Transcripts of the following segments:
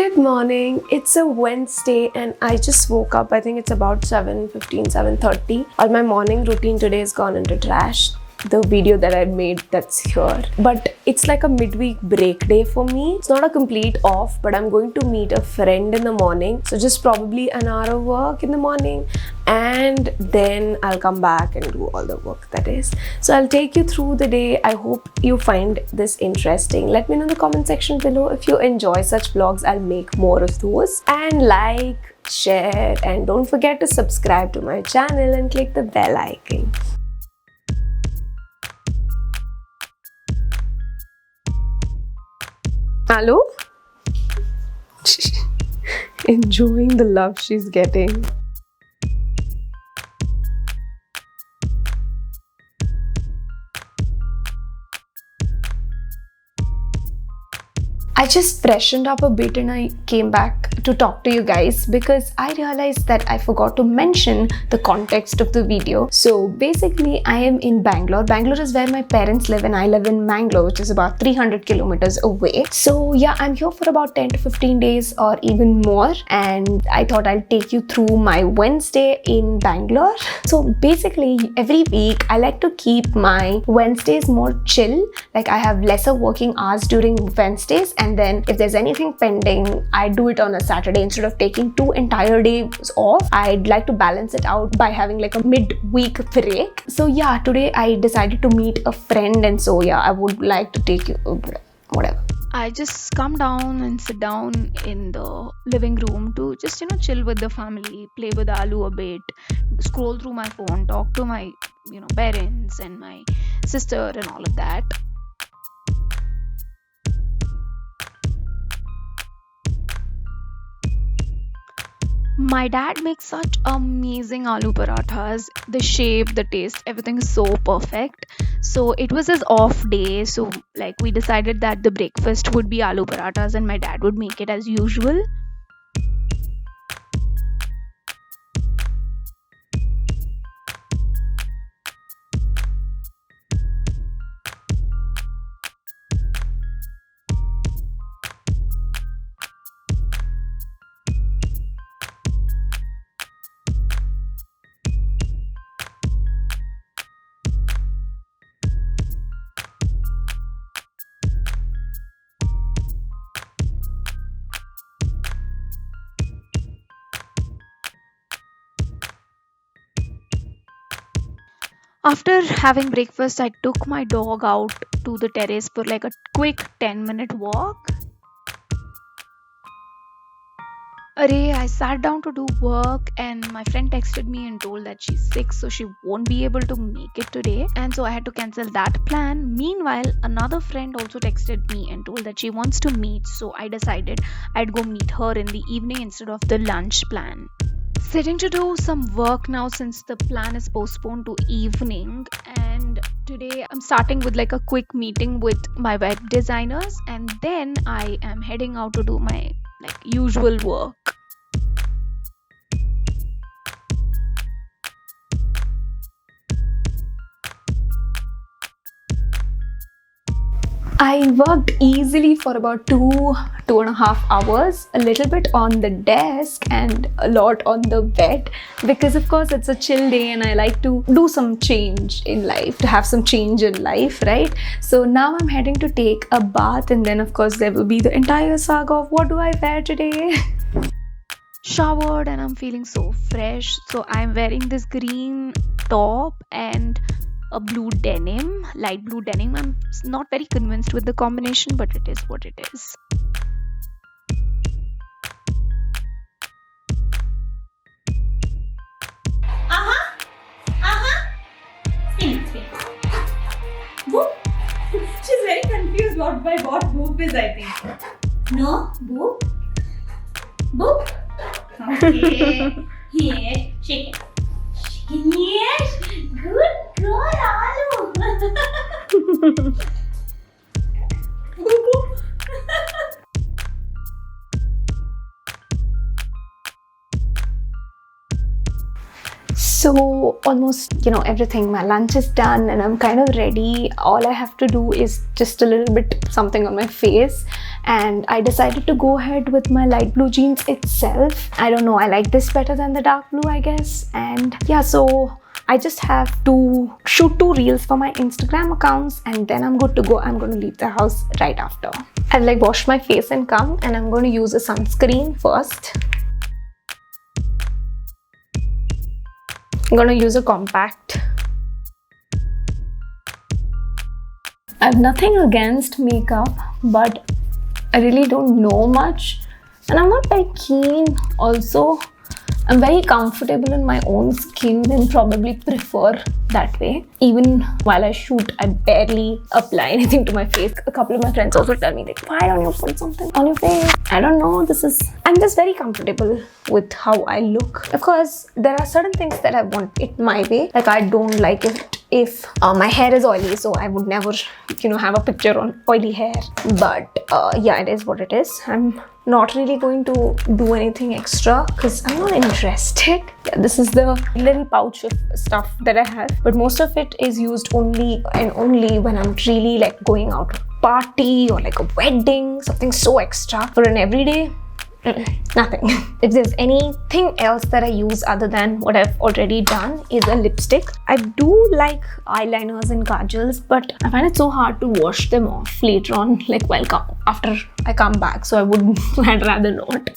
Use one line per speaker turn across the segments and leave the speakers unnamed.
Good morning. It's a Wednesday and I just woke up. I think it's about 7:15, 7:30. All my morning routine today has gone into trash. The video that I made that's here. But it's like a midweek break day for me. It's not a complete off, but I'm going to meet a friend in the morning. So just probably an hour of work in the morning and then I'll come back and do all the work that is. So I'll take you through the day. I hope you find this interesting. Let me know in the comment section below if you enjoy such vlogs. I'll make more of those. And like, share, and don't forget to subscribe to my channel and click the bell icon. Hello? Enjoying the love she's getting. I just freshened up a bit and I came back to talk to you guys because I realized that I forgot to mention the context of the video. So basically I am in Bangalore. Bangalore is where my parents live and I live in Mangalore, which is about 300 kilometers away. So yeah, I'm here for about 10 to 15 days or even more, and I thought I'll take you through my Wednesday in Bangalore. So basically every week I like to keep my Wednesdays more chill. Like I have lesser working hours during Wednesdays, and then if there's anything pending, I do it on a Saturday. Instead of taking 2 entire days off, I'd like to balance it out by having like a mid-week break. So yeah, today I decided to meet a friend, and so yeah, I would like to take you whatever.
I just come down and sit down in the living room to just chill with the family, play with Alu a bit, scroll through my phone, talk to my parents and my sister and all of that. My dad makes such amazing aloo parathas. The shape, the taste, everything is so perfect. So it was his off day. So we decided that the breakfast would be aloo parathas and my dad would make it as usual. After having breakfast, I took my dog out to the terrace for like a quick 10-minute walk. I sat down to do work and my friend texted me and told that she's sick, so she won't be able to make it today, and so I had to cancel that plan. Meanwhile, another friend also texted me and told that she wants to meet, so I decided I'd go meet her in the evening instead of the lunch plan. Sitting to do some work now since the plan is postponed to evening, and today I'm starting with like a quick meeting with my web designers, and then I am heading out to do my usual work.
I worked easily for about 2.5 hours, a little bit on the desk and a lot on the bed, because of course it's a chill day and I like to do some change in life, to have some change in life, right? So now I'm heading to take a bath, and then of course there will be the entire saga of what do I wear today.
Showered and I'm feeling so fresh, so I'm wearing this green top and a blue denim, light blue denim. I'm not very convinced with the combination, but it is what it is.
Spin. Boop. She's very confused by what boop is, I think. No, boop. Boop. Okay. Here, shake it. Yes, good girl, Alu.
So almost, everything, my lunch is done and I'm kind of ready. All I have to do is just a little bit something on my face and I decided to go ahead with my light blue jeans itself. I don't know, I like this better than the dark blue, I guess. And yeah, so I just have to shoot 2 reels for my Instagram accounts and then I'm good to go. I'm going to leave the house right after. I've like washed my face and come, and I'm going to use a sunscreen first. I'm going to use a compact. I have nothing against makeup, but I really don't know much and I'm not very keen. Also, I'm very comfortable in my own skin and probably prefer that way. Even while I shoot, I barely apply anything to my face. A couple of my friends also tell me like, why don't you put something on your face? I don't know, I'm just very comfortable with how I look. Of course, there are certain things that I want it my way. Like I don't like it if my hair is oily, so I would never, have a picture on oily hair. But yeah, it is what it is. I'm not really going to do anything extra because I'm not interested. Yeah, this is the little pouch of stuff that I have, but most of it is used only when I'm really like going out to a party or like a wedding, something so extra. For an everyday, nothing. If there's anything else that I use other than what I've already done is a lipstick. I do like eyeliners and kajals, but I find it so hard to wash them off later on, like after I come back. So I'd rather not.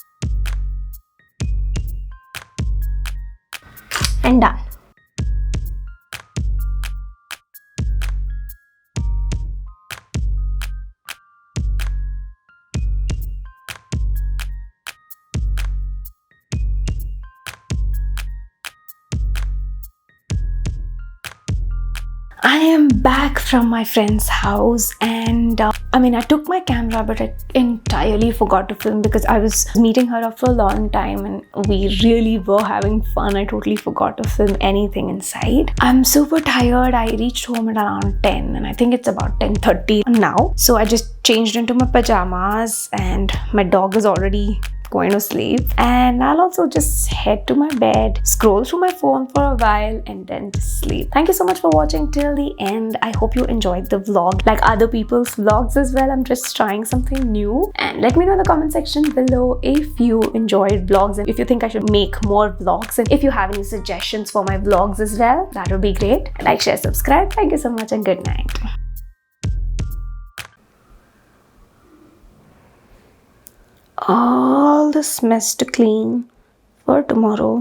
And done. I am back from my friend's house and I took my camera, but I entirely forgot to film because I was meeting her up for a long time and we really were having fun. I totally forgot to film anything inside. I'm super tired. I reached home at around 10 and I think it's about 10:30 now. So I just changed into my pajamas and my dog is already going to sleep, and I'll also just head to my bed, scroll through my phone for a while and then just sleep. Thank you so much for watching till the end. I hope you enjoyed the vlog like other people's vlogs as well. I'm just trying something new, and let me know in the comment section below if you enjoyed vlogs and if you think I should make more vlogs, and if you have any suggestions for my vlogs as well. That would be great. Like, share, subscribe. Thank you so much and good night. All this mess to clean for tomorrow.